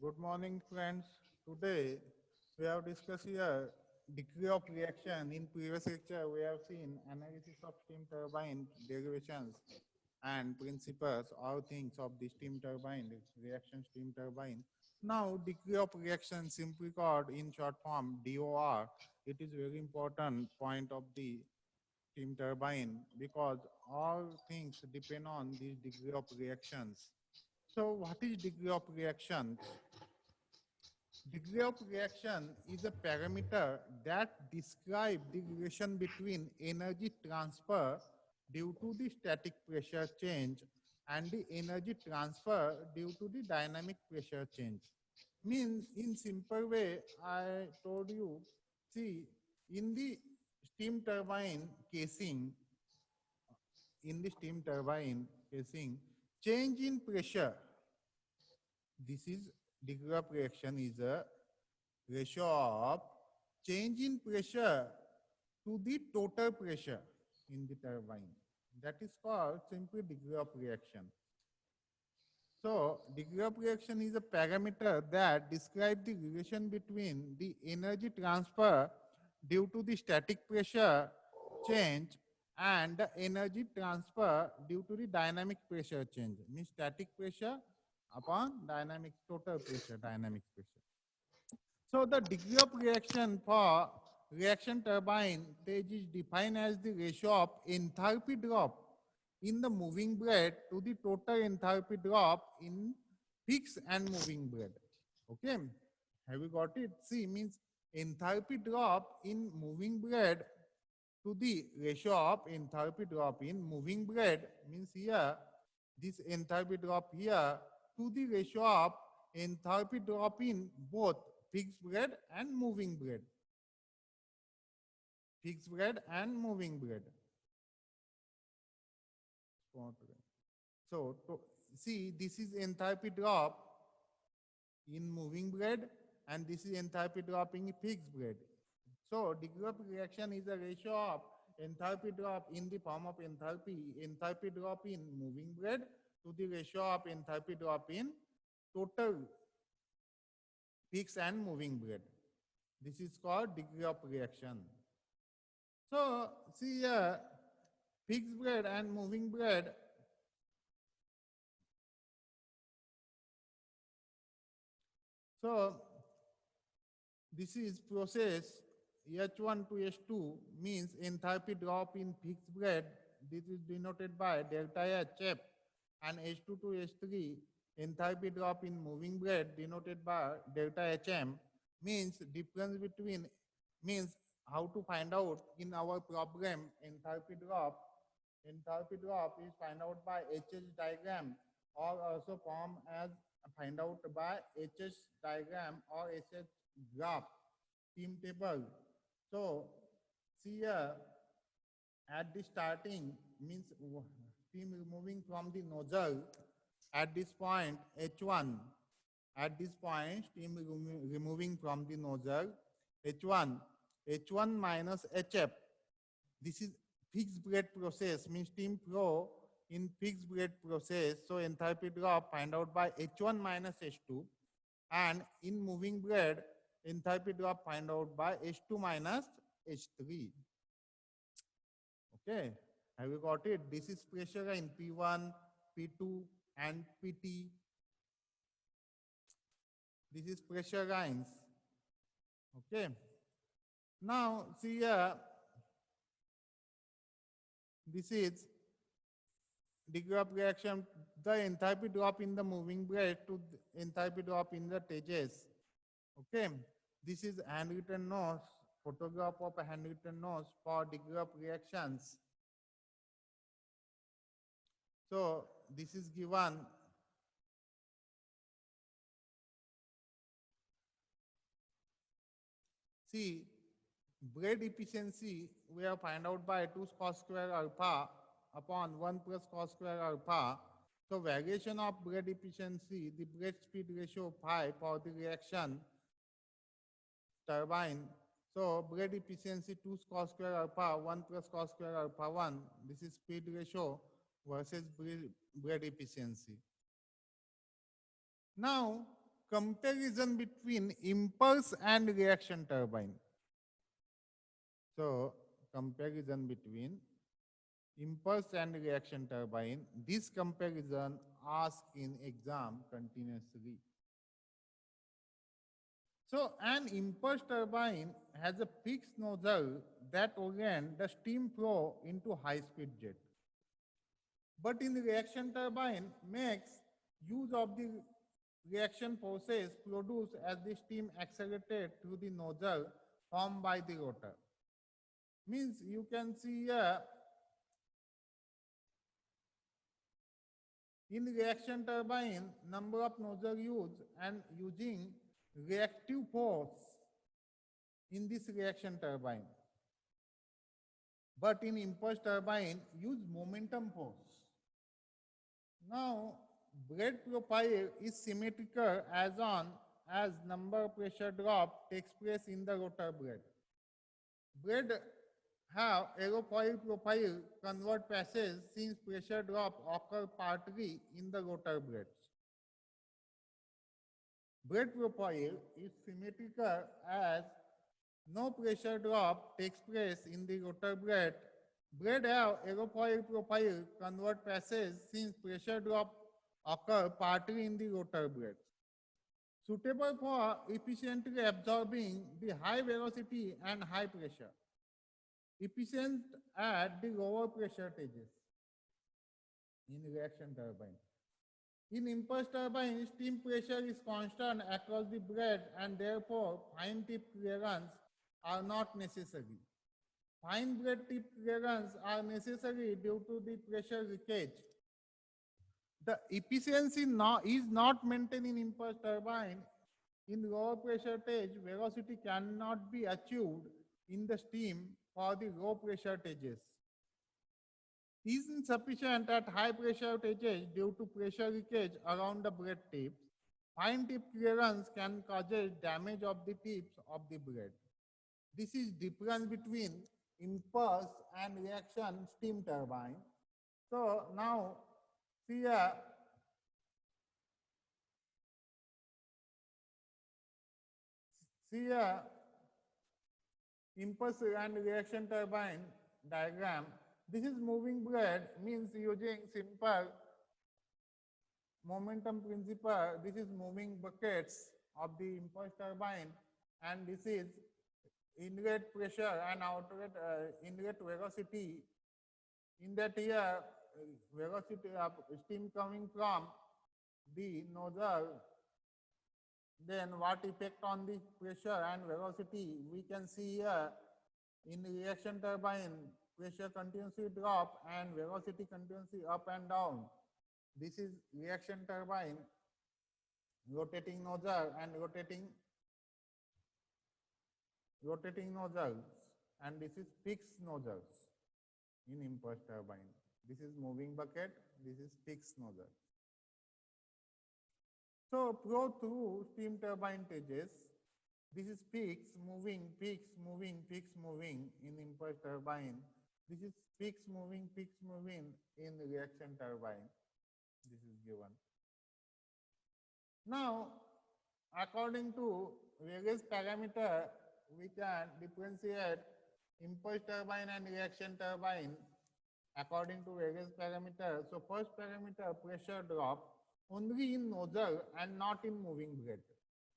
Good morning, friends. Today we have discussed here degree of reaction. In previous lecture, we have seen analysis of steam turbine derivations and principles, all things of the steam turbine, reaction steam turbine. Now, degree of reaction, simply called in short form DOR. It is very important point of the steam turbine because all things depend on this degree of reactions. So, what is degree of reaction? Degree of reaction is a parameter that describes the relation between energy transfer due to the static pressure change and the energy transfer due to the dynamic pressure change. Means in simple way, I told you, see, in the steam turbine casing, in the steam turbine casing, change in pressure, this is degree of reaction is a ratio of change in pressure to the total pressure in the turbine. That is called simply degree of reaction. So, degree of reaction is a parameter that describes the relation between the energy transfer due to the static pressure change and the energy transfer due to the dynamic pressure change. Means static pressure upon dynamic total pressure, dynamic pressure. So the degree of reaction for reaction turbine stage is defined as the ratio of enthalpy drop in the moving blade to the total enthalpy drop in fixed and moving blade. Okay, have you got it? See, means enthalpy drop in moving blade to the ratio of enthalpy drop in moving blade means here this enthalpy drop here to the ratio of enthalpy drop in both fixed blade and moving blade. Fixed blade and moving blade. So, see, this is enthalpy drop in moving blade and this is enthalpy drop in fixed blade. So, degree of reaction is a ratio of enthalpy drop in the form of enthalpy drop in moving blade to the ratio of enthalpy drop in total fixed and moving blade. This is called degree of reaction. So, see here, fixed blade and moving blade. So, this is process H1 to H2 means enthalpy drop in fixed blade. This is denoted by delta HF, and H2 to H3 enthalpy drop in moving blade denoted by delta HM. Means difference between, means how to find out in our problem enthalpy drop. Enthalpy drop is find out by HS diagram or also form as find out by HS diagram or HS graph steam table. So see here at the starting means steam removing from the nozzle at this point H1. At this point steam removing from the nozzle H1 minus HF. This is fixed blade process means steam flow in fixed blade process. So enthalpy drop find out by H1 minus H2, and in moving blade enthalpy drop find out by H2 minus H3. Okay, have you got it? This is pressure in P1, P2 and PT. This is pressure lines. Okay, now see here, this is degree of reaction, the enthalpy drop in the moving blade to enthalpy drop in the stages. Okay, this is handwritten notes, photograph of a handwritten notes for degree of reactions. So this is given. See, blade efficiency we have find out by 2 cos square alpha upon 1 plus cos square alpha. So variation of blade efficiency, the blade speed ratio phi for the reaction turbine. So blade efficiency 2 cos square alpha 1 plus cos square alpha 1. This is speed ratio versus blade efficiency. Now comparison between impulse and reaction turbine. So, comparison between impulse and reaction turbine. This comparison asked in exam continuously. So, an impulse turbine has a fixed nozzle that orients the steam flow into high-speed jet. But in the reaction turbine makes use of the reaction forces produced as the steam accelerated through the nozzle formed by the rotor. Means you can see here in reaction turbine number of nozzle used and using reactive force in this reaction turbine. But in impulse turbine use momentum force. Now, blade profile is symmetrical as number pressure drop takes place in the rotor blade. Blade have aerofoil profile convert passage since pressure drop occur partly in the rotor blades. Blade profile is symmetrical as no pressure drop takes place in the rotor blade. Blade have aerofoil profile convert passage since pressure drop occur partly in the rotor blades. Suitable for efficiently absorbing the high velocity and high pressure. Efficient at the lower pressure stages in reaction turbine. In impulse turbine, steam pressure is constant across the blade and therefore fine tip clearance are not necessary. Fine blade tip clearance are necessary due to the pressure leakage. The efficiency is not maintained in impulse turbine. In lower pressure stage, velocity cannot be achieved in the steam for the low pressure stages. Is insufficient at high pressure stages due to pressure leakage around the blade tips. Fine tip clearance can cause damage of the tips of the blade. This is difference between impulse and reaction steam turbine. So now see here, impulse and reaction turbine diagram. This is moving blade means using simple momentum principle. This is moving buckets of the impulse turbine, and this is inlet pressure and outlet inlet velocity. In that here, velocity of steam coming from the nozzle. Then what effect on the pressure and velocity we can see here in the reaction turbine. Pressure continuously drop and velocity continuously up and down. This is reaction turbine, rotating nozzle and rotating nozzles, and this is fixed nozzles in impulse turbine. This is moving bucket, this is fixed nozzle. So flow through steam turbine stages. This is fixed moving, fixed moving, fixed moving in impulse turbine. This is fixed moving in reaction turbine. This is given. Now, according to various parameter, we can differentiate impulse turbine and reaction turbine according to various parameters. So first parameter, pressure drop only in nozzle and not in moving blade.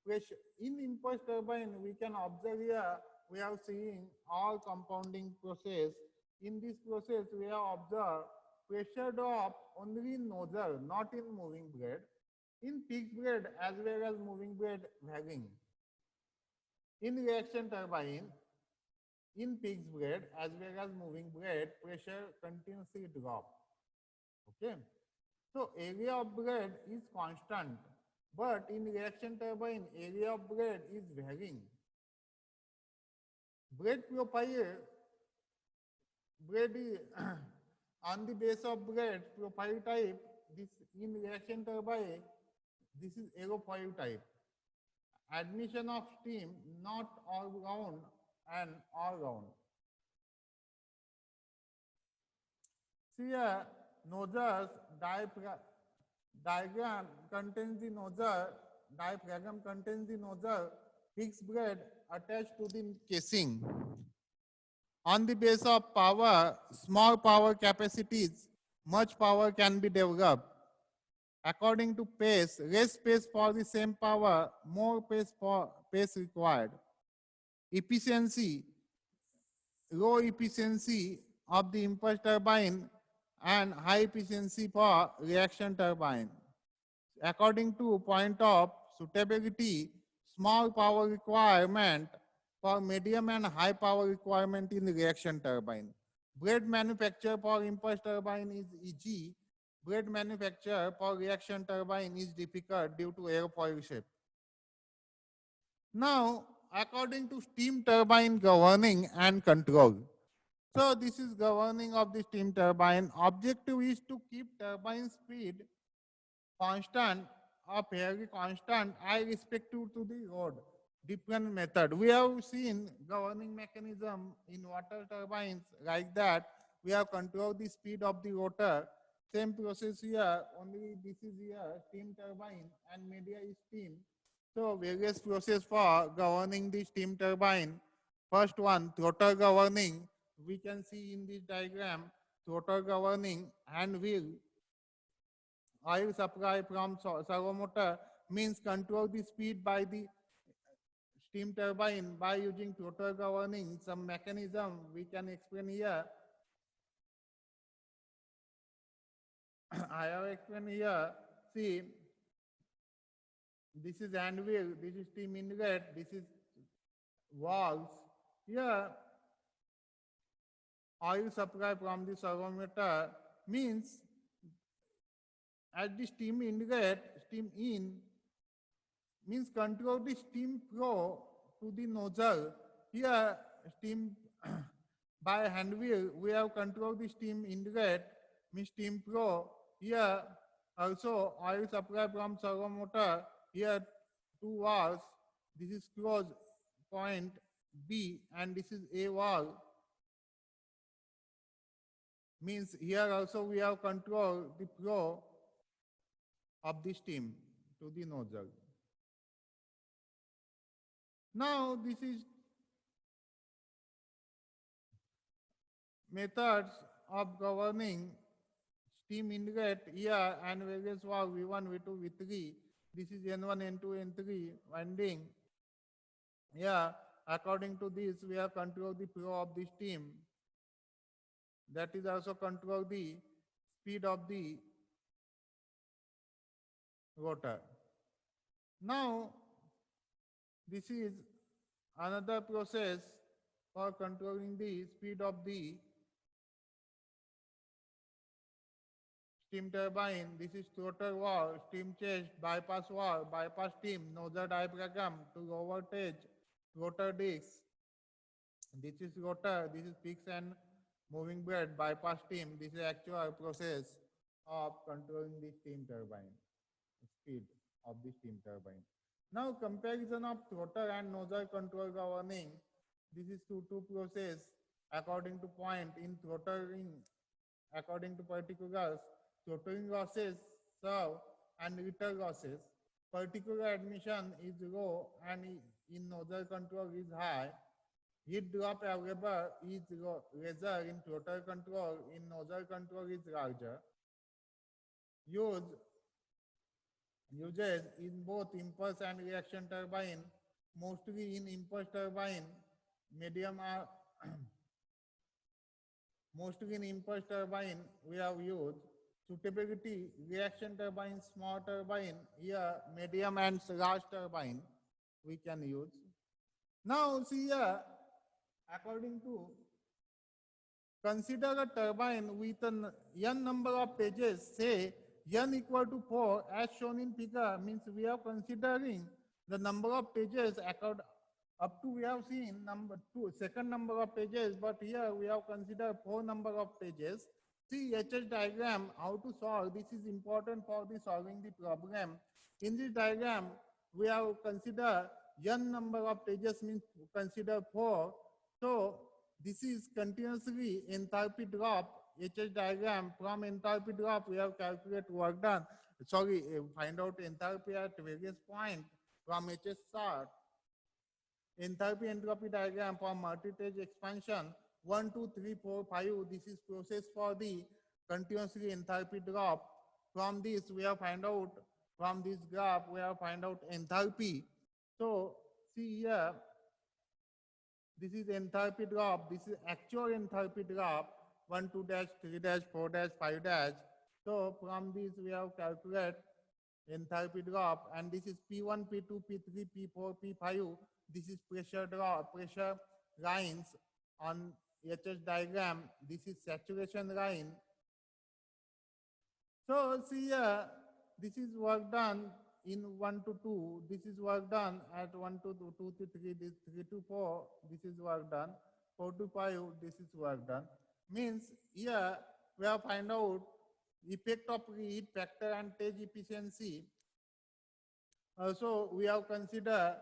Pressure in impulse turbine, we can observe here, we are seeing all compounding process. In this process, we have observed pressure drop only in nozzle, not in moving blade. In fixed blade as well as moving blade varying. In reaction turbine, in fixed blade as well as moving blade, pressure continuously drop. Okay. So area of blade is constant, but in reaction turbine, area of blade is varying. Blade profile, blade is on the base of blade profile type. This in reaction turbine, this is aerofoil type. Admission of steam not all round and all round. See here, nozzles diagram contains the nozzle diaphragm contains the nozzle fixed blade attached to the casing. On the base of power, small power capacities, much power can be developed. According to pace, less space for the same power, more pace required. Efficiency, low efficiency of the impulse turbine and high efficiency for reaction turbine. According to point of suitability, small power requirement for medium and high power requirement in reaction turbine. Blade manufacture for impulse turbine is easy. Blade manufacture for reaction turbine is difficult due to airfoil shape. Now, according to steam turbine governing and control. So this is governing of the steam turbine. Objective is to keep turbine speed constant or fairly constant irrespective to the road. Different method. We have seen governing mechanism in water turbines like that. We have controlled the speed of the rotor. Same process here, only this is here steam turbine and media is steam. So various process for governing the steam turbine. First one, throttle governing. We can see in this diagram, throttle governing hand wheel oil supply from servo motor means control the speed by the steam turbine by using throttle governing. Some mechanism we can explain here. I have explained here. See, this is hand wheel, this is steam inlet, this is valves. Here, oil supply from the servo motor means at the steam inlet, steam in means control the steam flow to the nozzle. Here, steam by hand wheel, we have control the steam inlet, means steam flow. Here, also oil supply from servo motor. Here, two valves. This is close point B, and this is A valve. Means here also we have control the flow of the steam to the nozzle. Now, this is methods of governing steam inlet here and various valve V1, V2, V3. This is N1, N2, N3 winding. Yeah, according to this, we have control the flow of the steam. That is also control the speed of the rotor. Now, this is another process for controlling the speed of the steam turbine. This is throttle valve, steam chest, bypass valve, bypass steam, nozzle diaphragm to low voltage, rotor disc. This is rotor, this is fixed and moving blade, bypass steam. This is actual process of controlling the steam turbine, speed of the steam turbine. Now, comparison of throttle and nozzle control governing. This is two process according to point in throttling, according to particulars, throttling losses, serve and return losses. Particular admission is low and in nozzle control is high. Heat drop available is lesser in throttle control, in nozzle control is larger. Uses in both impulse and reaction turbine, mostly in impulse turbine, medium are mostly in impulse turbine we have used. Suitability, reaction turbine, small turbine, here medium and large turbine we can use. Now see here, according to consider a turbine with an n number of pages, say n equal to 4 as shown in figure, means we are considering the number of pages up to we have seen number 2, second number of pages, but here we have considered 4 number of pages. See HS diagram, how to solve. This is important for the solving the problem. In this diagram, we have considered n number of pages means consider 4. So this is continuously enthalpy drop, HS diagram. From enthalpy drop, we have calculated work done. find out enthalpy at various points from HS chart. Enthalpy entropy diagram for multi-stage expansion 1, 2, 3, 4, 5. This is process for the continuously enthalpy drop. From this, we have find out, from this graph, we have find out enthalpy. So see here, this is enthalpy drop. This is actual enthalpy drop 1, 2 dash, 3 dash, 4 dash, 5 dash. So from this, we have calculate enthalpy drop, and this is P1, P2, P3, P4, P5. This is pressure drop, pressure lines on HS diagram. This is saturation line. So see here, this is work done in 1 to 2. This is work done at 1 to 2, 2 to 3, this 3 to 4. This is work done. 4 to 5. This is work done. Means here we have find out effect of reheat factor and stage efficiency. Also, we have considered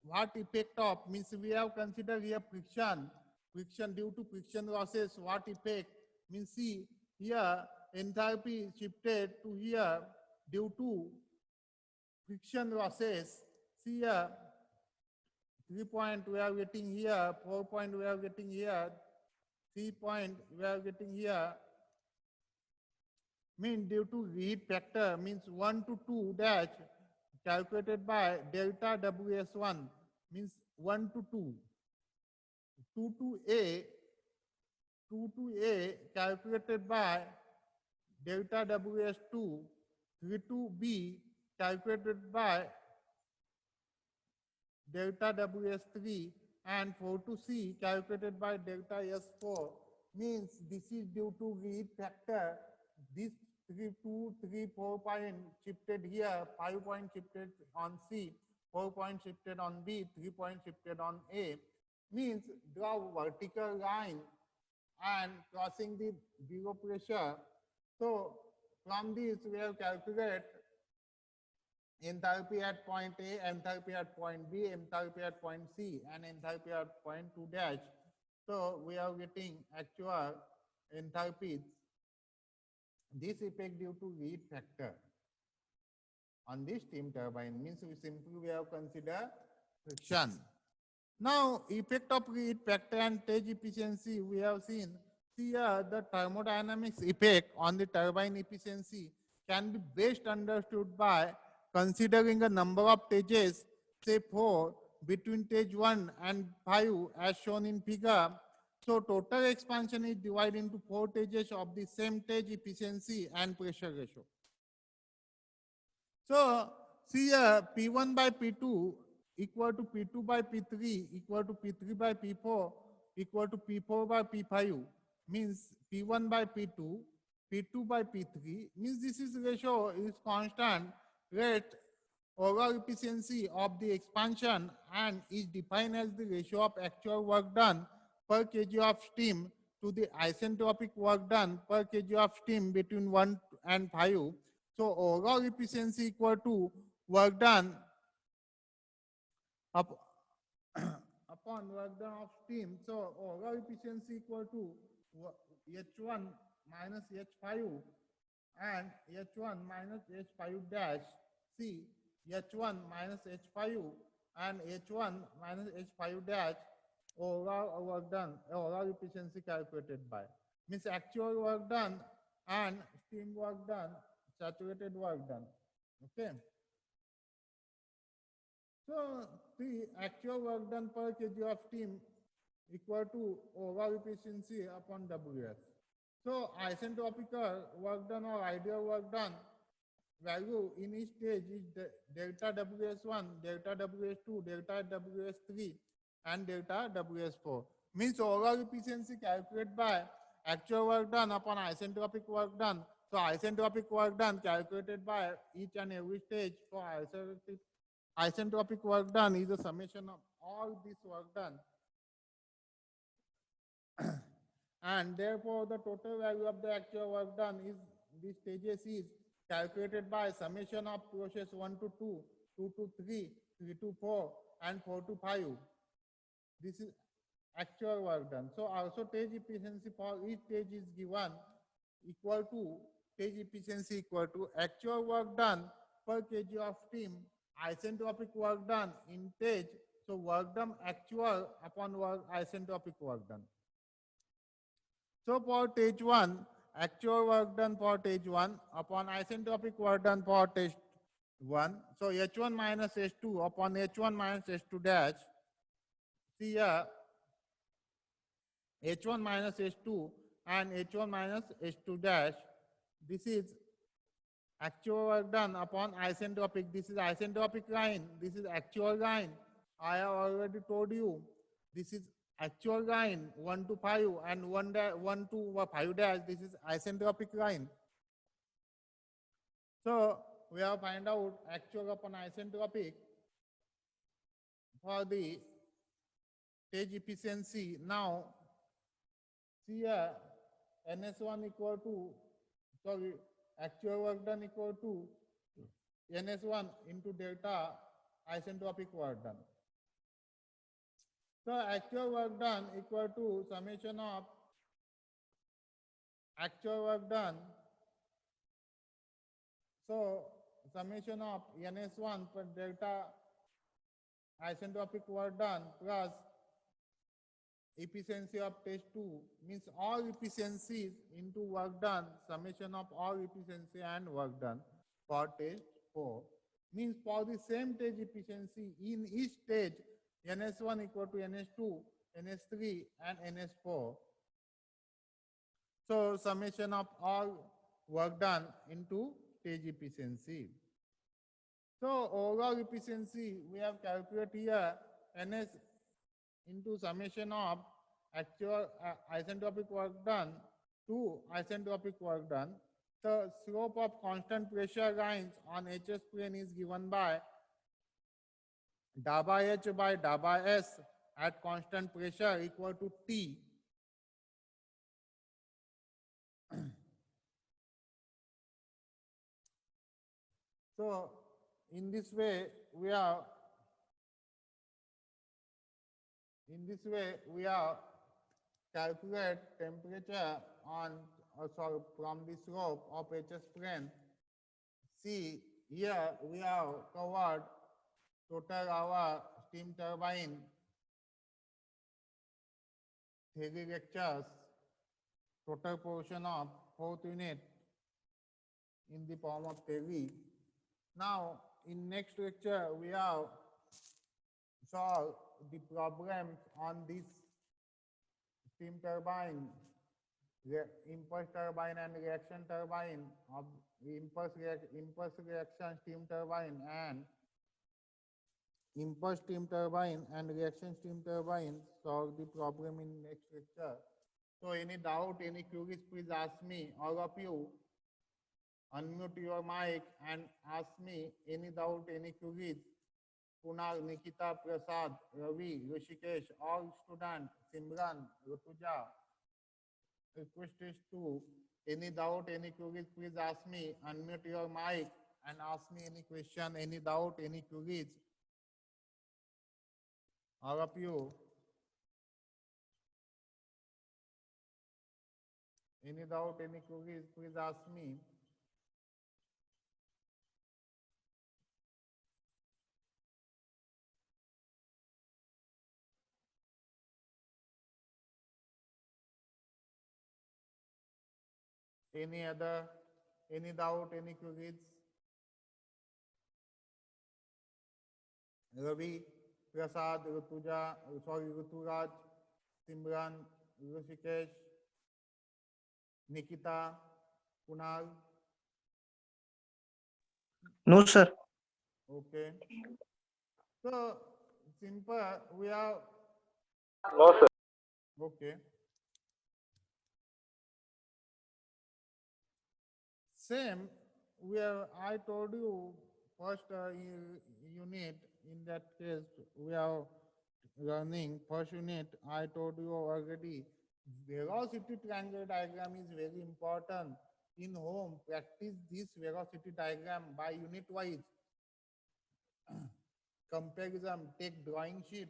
what effect of, means we have considered here friction due to friction losses. What effect means, see here enthalpy shifted to here due to friction losses. See here 3 point we are getting here, 4 point we are getting here, 3 point we are getting here. Mean due to reheat factor, means 1 to 2 dash calculated by delta WS1, means 1 to 2, 2 to A calculated by delta WS2, 3 to B calculated by delta WS3, and 4 to C calculated by delta S4. Means this is due to reheat factor. This 2, 3, 4 point shifted here, 5 point shifted on C, 4 point shifted on B, 3 point shifted on A. Means draw vertical line and crossing the zero pressure. So from this we have calculate enthalpy at point A, enthalpy at point B, enthalpy at point C, and enthalpy at point 2 dash. So we are getting actual enthalpies. This effect due to reheat factor on this steam turbine, means we have considered friction. Now effect of reheat factor and stage efficiency we have seen. See here the thermodynamics effect on the turbine efficiency can be best understood by considering a number of stages, say 4, between stage 1 and 5 as shown in figure. So total expansion is divided into 4 stages of the same stage efficiency and pressure ratio. So see here P1 by P2 equal to P2 by P3 equal to P3 by P4 equal to P4 by P5, means P1 by P2, P2 by P3, means this is ratio is constant rate overall efficiency of the expansion and is defined as the ratio of actual work done per kg of steam to the isentropic work done per kg of steam between 1 and 5. So overall efficiency equal to work done upon work done of steam. So overall efficiency equal to H1 minus H5 and H1 minus H5 dash. See H1 minus H5 and H1 minus H5 dash overall work done, overall efficiency calculated by, means actual work done and steam work done, saturated work done. Okay. So the actual work done per kg of steam equal to overall efficiency upon WS. So isentropical work done or ideal work done value in each stage is delta WS1, delta WS2, delta WS3, and delta WS4. Means overall efficiency calculated by actual work done upon isentropic work done. So isentropic work done calculated by each and every stage for isentropic work done is a summation of all this work done. And therefore the total value of the actual work done is these stages is calculated by summation of process 1 to 2, 2 to 3, 3 to 4, and 4 to 5. This is actual work done. So also stage efficiency for each stage is given equal to stage efficiency equal to actual work done per kg of steam, isentropic work done in stage. So work done actual upon work isentropic work done. So for stage 1, actual work done for stage 1 upon isentropic work done for stage 1. So H1 minus H2 upon H1 minus H2 dash. See here, H1 minus H2 and H1 minus H2 dash. This is actual work done upon isentropic. This is isentropic line. This is actual line. I have already told you. This is actual line 1 to 5 and 1 to 5 dash. This is isentropic line. So we have find out actual upon isentropic for the stage efficiency. Now see here, NS1 equal to, sorry, actual work done equal to NS1 into delta isentropic work done. So actual work done equal to summation of actual work done. So summation of NS1 per delta isentropic work done plus efficiency of stage 2 means all efficiencies into work done, summation of all efficiency and work done for stage 4 means for the same stage efficiency in each stage NS1 equal to NS2, NS3 and NS4. So summation of all work done into stage efficiency. So overall efficiency we have calculated here NS into summation of actual isentropic work done to isentropic work done. The slope of constant pressure lines on HS plane is given by da by H by da by S at constant pressure equal to T. So in this way we are calculate temperature on from the slope of HS plane. See here we have covered total our steam turbine theory lectures, total portion of 4th unit in the form of theory. Now in next lecture we have solve the problems on this steam turbine, impulse turbine and reaction turbine of impulse reaction steam turbine and impulse steam turbine and reaction steam turbine. Solve the problem in next lecture. So any doubt, any queries, please ask me. All of you unmute your mic and ask me any doubt, any queries. Kunal, Nikita, Prasad, Ravi, Rishikesh, all students, Simran, Rutuja. Request is to any doubt, any queries, please ask me. Unmute your mic and ask me any question, any doubt, any queries. All of you. Any doubt, any queries, please ask me. Any other, any doubt, any queries? Ravi, Prasad, Rutuja, sorry, Ruturaj, Simran, Rishikesh, Nikita, Kunal. No, sir. Okay. So simple, we are. No, sir. Okay. Same, I told you first unit, in that case, we are learning first unit, I told you already, velocity triangle diagram is very important. In home, practice this velocity diagram by unit wise. Comparison, take drawing sheet,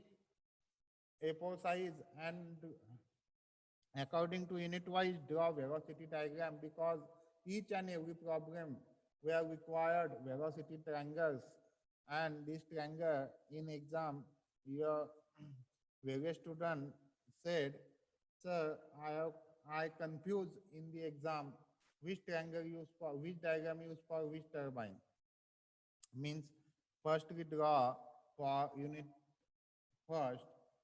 A4 size and according to unit wise draw velocity diagram because each and every problem were required velocity triangles, and this triangle in exam, your various student said, sir, I confused in the exam which triangle used for which diagram used for which turbine. Means first we draw for unit first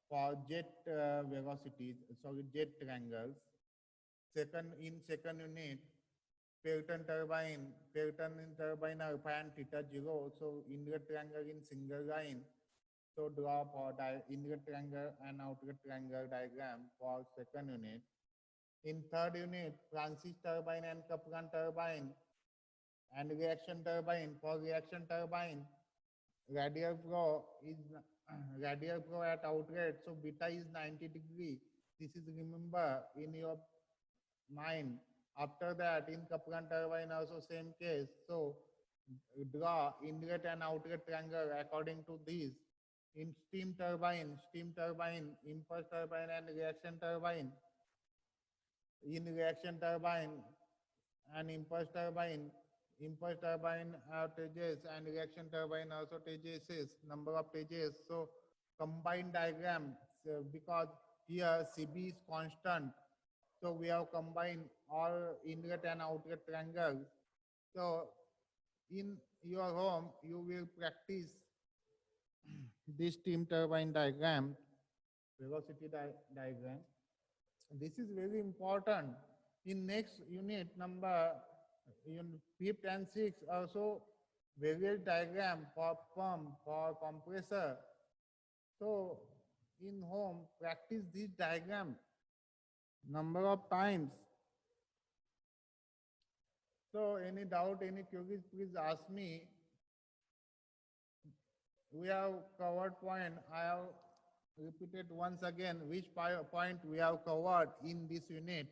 for jet velocities, sorry, jet triangles. Second, in second unit, Pelton turbine, Pelton in turbine alpha and theta 0. So inlet triangle in single line. So draw for inlet triangle and outlet triangle diagram for second unit. In third unit, Francis turbine and Kaplan turbine and reaction turbine. For reaction turbine, radial flow is radial flow at outlet, so beta is 90 degree. This is remember in your mind. After that, in Kaplan turbine also same case. So draw inlet and outlet triangle according to this. In steam turbine, impulse turbine and reaction turbine. In reaction turbine and impulse turbine stages and reaction turbine also stages, number of stages. So combined diagram, so because here CB is constant, so we have combined all inlet and outlet triangles. So in your home, you will practice this steam turbine diagram, velocity diagram. This is very important. In next unit number, in fifth and sixth, also various diagram for pump, for compressor. So in home, practice this diagram number of times. So any doubt, any queries, please ask me. We have covered point. I have repeated once again which point we have covered in this unit.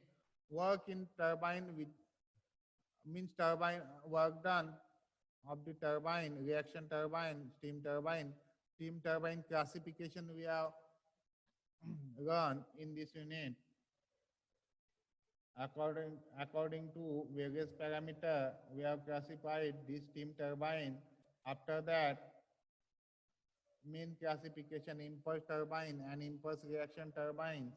Work in turbine with means turbine work done of the turbine, reaction turbine, steam turbine classification we have learned in this unit. According to various parameter, we have classified this steam turbine. After that, main classification impulse turbine and impulse reaction turbines.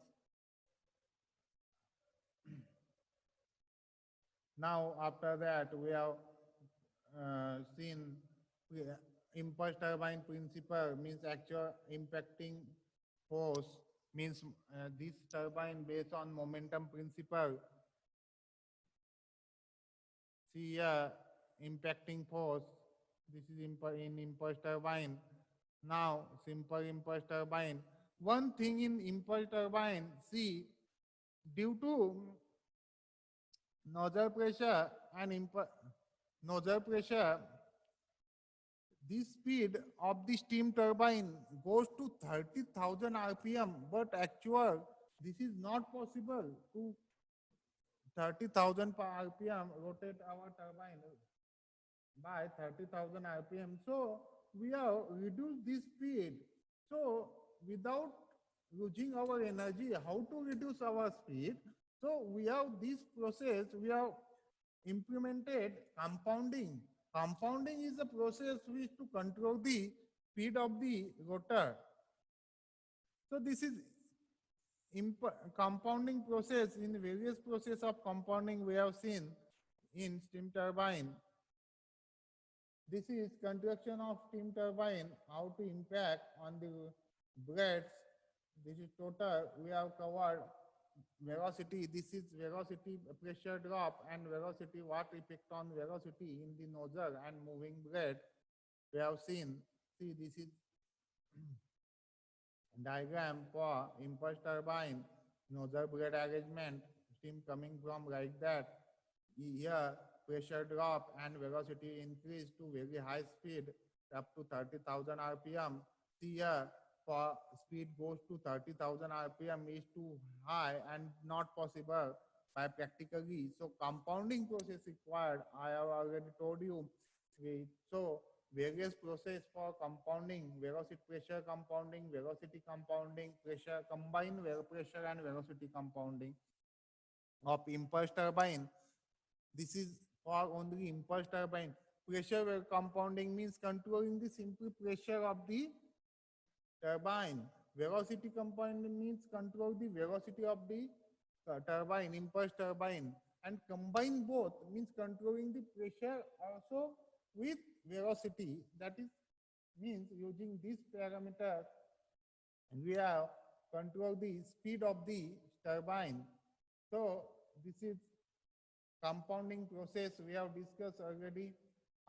Now, after that, we have seen impulse turbine principle means actual impacting force means this turbine based on momentum principle. See here, impacting force. This is in impulse turbine. Now, simple impulse turbine. One thing in impulse turbine, see, due to nozzle pressure and nozzle pressure, the speed of the steam turbine goes to 30,000 rpm, but actual this is not possible to 30,000 per rpm rotate our turbine by 30,000 rpm. So we have reduced this speed. So without losing our energy, how to reduce our speed? So we have this process, we have implemented compounding. Compounding is a process which to control the speed of the rotor. So this is compounding process. In various process of compounding we have seen in steam turbine. This is construction of steam turbine, how to impact on the blades. This is total. We have covered velocity. This is velocity pressure drop and velocity, what effect on velocity in the nozzle and moving blade. We have seen. See, this is diagram for impulse turbine, nozzle blade arrangement, steam coming from like that. Here, pressure drop and velocity increase to very high speed up to 30,000 rpm. See here, for speed goes to 30,000 rpm is too high and not possible by practically. So compounding process required. I have already told you. So various process for compounding, velocity pressure compounding, velocity compounding, pressure combined pressure and velocity compounding of impulse turbine. This is for only impulse turbine. Pressure compounding means controlling the simple pressure of the turbine. Velocity compounding means control the velocity of the turbine, impulse turbine. And combine both means controlling the pressure also with velocity. That is means using this parameter we have control the speed of the turbine. So this is compounding process we have discussed already.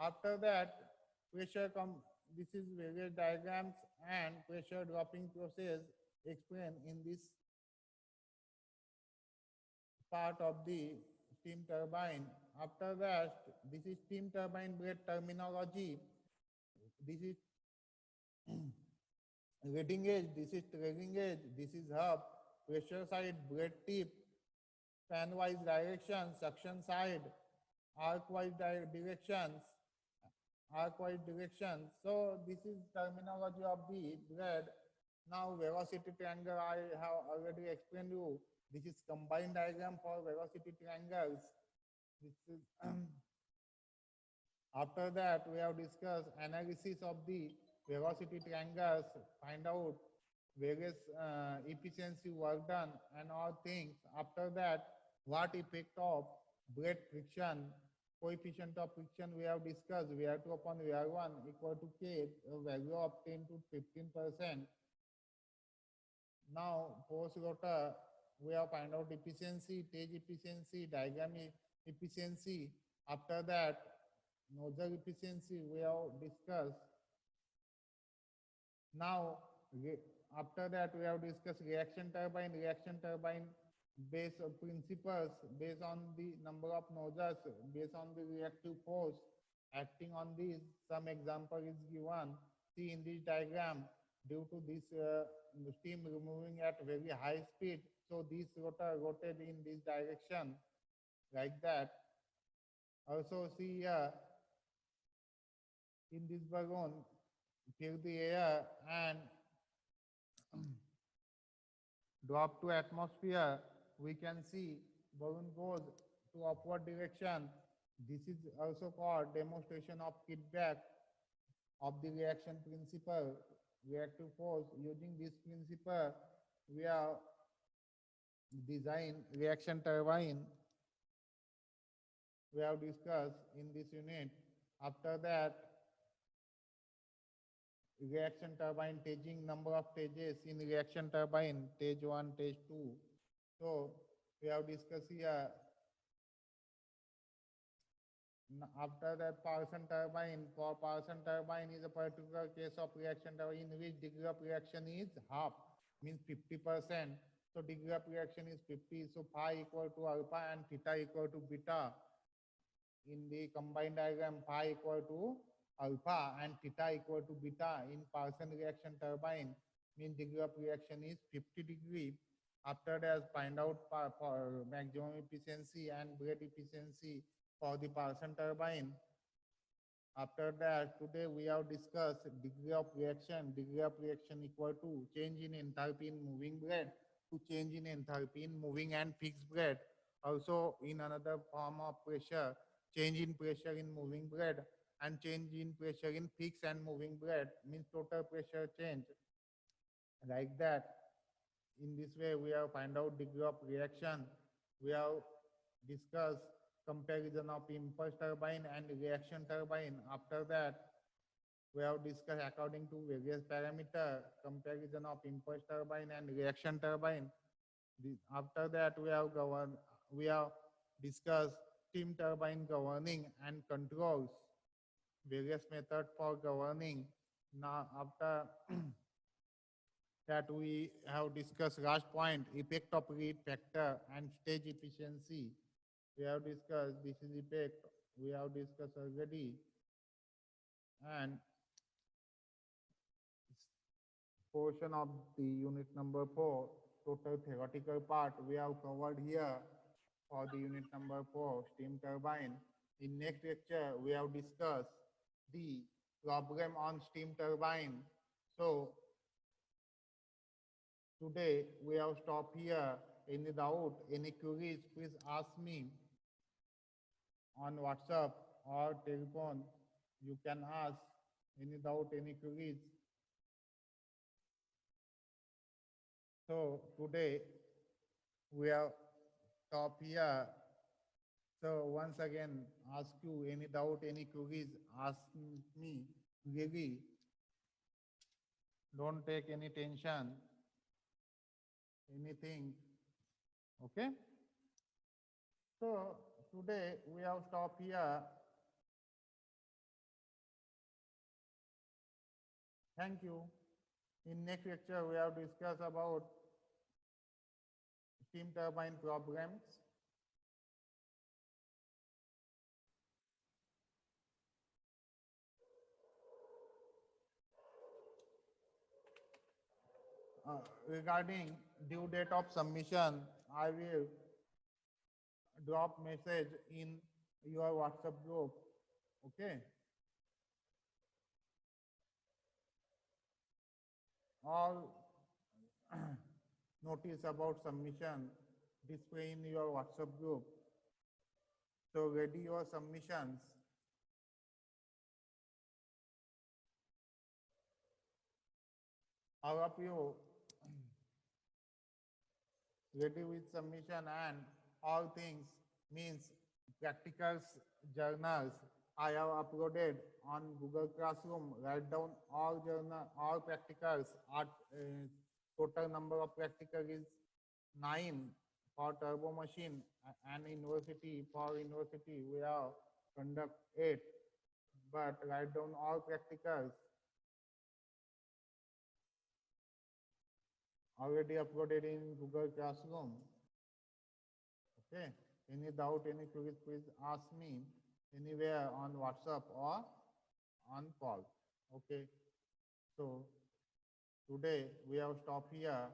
After that, this is various diagrams and pressure dropping process explained in this part of the steam turbine. After that, this is steam turbine blade terminology. This is leading edge, this is trailing edge, this is hub, pressure side, blade tip, fan-wise direction, suction side, arc-wise directions, arc-wise direction. So this is terminology of the blade. Now velocity triangle I have already explained you. This is combined diagram for velocity triangles. This is after that we have discussed analysis of the velocity triangles, find out various efficiency work done and all things. After that, what effect of blade friction, coefficient of friction we have discussed, VR2 upon VR1 equal to K, a value of 10 to 15%. Now, post rotor, we have find out efficiency, stage efficiency, diagram efficiency. After that, nozzle efficiency we have discussed. Now, after that, we have discussed reaction turbine based principles based on the number of nozzles, based on the reactive force acting on this. Some example is given. See in this diagram, due to this steam removing at very high speed, so this rotor rotated in this direction like that. Also see here, in this balloon, fill the air and drop to atmosphere, we can see balloon goes to upward direction. This is also called demonstration of feedback of the reaction principle, reactive force. Using this principle, we have designed reaction turbine. We have discussed in this unit. After that, reaction turbine staging, number of stages in reaction turbine, stage 1, stage 2. So we have discussed here. After that, Parson turbine. For Parson turbine is a particular case of reaction turbine in which degree of reaction is half, means 50%. So degree of reaction is 50. So phi equal to alpha and theta equal to beta. In the combined diagram, phi equal to alpha and theta equal to beta. In Parson reaction turbine, mean degree of reaction is 50 degree. After that, find out for maximum efficiency and blade efficiency for the Parson turbine. After that, today we have discussed degree of reaction. Degree of reaction equal to change in enthalpy in moving blade to change in enthalpy in moving and fixed blade. Also, in another form of pressure, change in pressure in moving blade and change in pressure in fixed and moving blade means total pressure change. Like that. In this way, we have find out degree of reaction. We have discussed comparison of impulse turbine and reaction turbine. After that, we have discussed according to various parameter comparison of impulse turbine and reaction turbine. After that, we have discussed steam turbine governing and controls, various methods for governing. Now, after that we have discussed last point, effect of read factor and stage efficiency. We have discussed this is effect, we have discussed already. And portion of the unit number 4, total theoretical part we have covered here for the unit number 4, steam turbine. In next lecture, we have discussed the problem on steam turbine. So today we have stopped here. Any doubt, any queries, please ask me. on WhatsApp or telephone. You can ask any doubt, any queries. So today we have stop here. So once again, ask you any doubt, any queries, ask me. Really, don't take any tension, anything. Okay. So today we have stopped here. Thank you. In next lecture, we have discussed about steam turbine problems. Regarding due date of submission, I will drop message in your WhatsApp group. Okay. All notice about submission display in your WhatsApp group. So ready your submissions. All of you ready with submission and all things means practicals journals I have uploaded on Google Classroom. Write down all journal, all practicals. At total number of practical is 9 for turbo machine and university. For university we have conduct 8. But write down all practicals already uploaded in Google Classroom. Okay. Any doubt, any queries, please ask me anywhere on WhatsApp or on call. Okay. So today we have stopped here.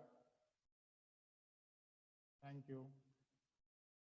Thank you.